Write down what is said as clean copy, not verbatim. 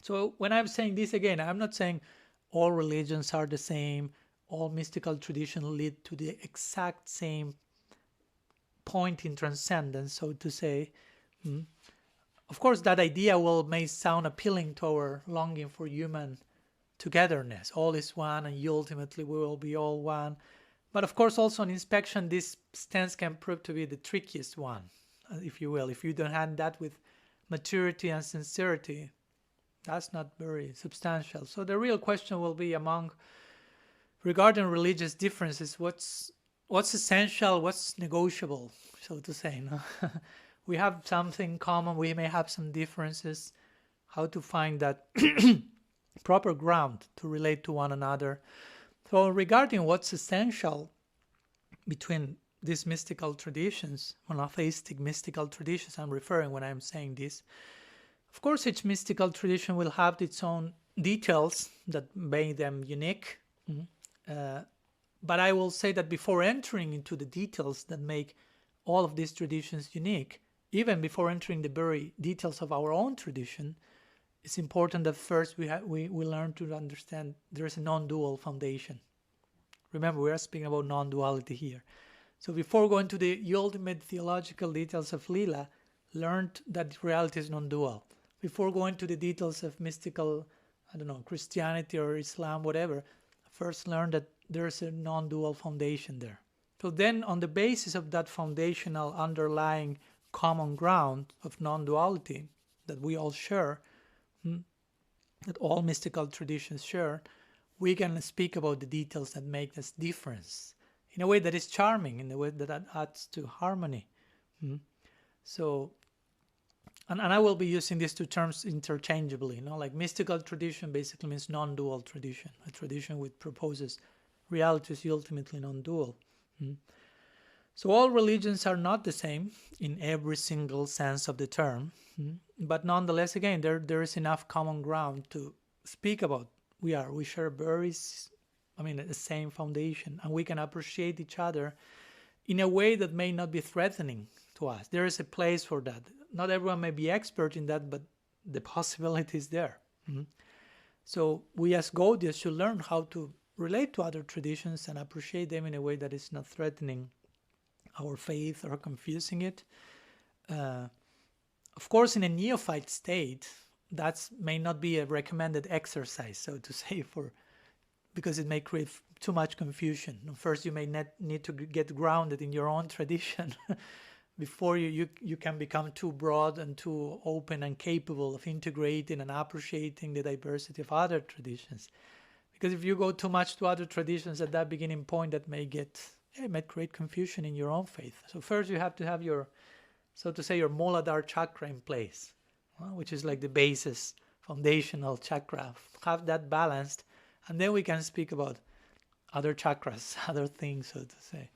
So when I'm saying this again, I'm not saying all religions are the same, all mystical traditions lead to the exact same point in transcendence, so to say. Of course, that idea may sound appealing to our longing for human togetherness. All is one, and ultimately we will be all one. But of course, also on inspection, this stance can prove to be the trickiest one, if you will. If you don't have that with maturity and sincerity, that's not very substantial. So the real question will be regarding religious differences, what's essential, what's negotiable, so to say. No? We have something common, we may have some differences. How to find that proper ground to relate to one another. So regarding what's essential between these mystical traditions, monotheistic mystical traditions I'm referring when I'm saying this, of course each mystical tradition will have its own details that make them unique. But I will say that before entering into the details that make all of these traditions unique, even before entering the very details of our own tradition, it's important that first we learn to understand there is a non-dual foundation. Remember, we are speaking about non-duality here. So before going to the ultimate theological details of Lila, learn that reality is non-dual. Before going to the details of mystical, Christianity or Islam, whatever, first learn that there's a non-dual foundation there. So then on the basis of that foundational underlying common ground of non-duality that we all share, that all mystical traditions share, we can speak about the details that make this difference in a way that is charming, in a way that adds to harmony. So, and I will be using these two terms interchangeably. Like mystical tradition basically means non-dual tradition, a tradition which proposes reality is ultimately non-dual. So all religions are not the same in every single sense of the term, but nonetheless, again, there is enough common ground to speak about. We share the same foundation, and we can appreciate each other in a way that may not be threatening to us. There is a place for that. Not everyone may be expert in that, but the possibility is there. So we as Gaudiyas should learn how to relate to other traditions and appreciate them in a way that is not threatening our faith or confusing it. Of course, in a neophyte state, that may not be a recommended exercise, so to say, because it may create too much confusion. First, you may need to get grounded in your own tradition before you can become too broad and too open and capable of integrating and appreciating the diversity of other traditions. Because if you go too much to other traditions at that beginning point, that may create confusion in your own faith. So first you have to have your Muladhara chakra in place, which is like the basis, foundational chakra. Have that balanced, and then we can speak about other chakras, other things, so to say.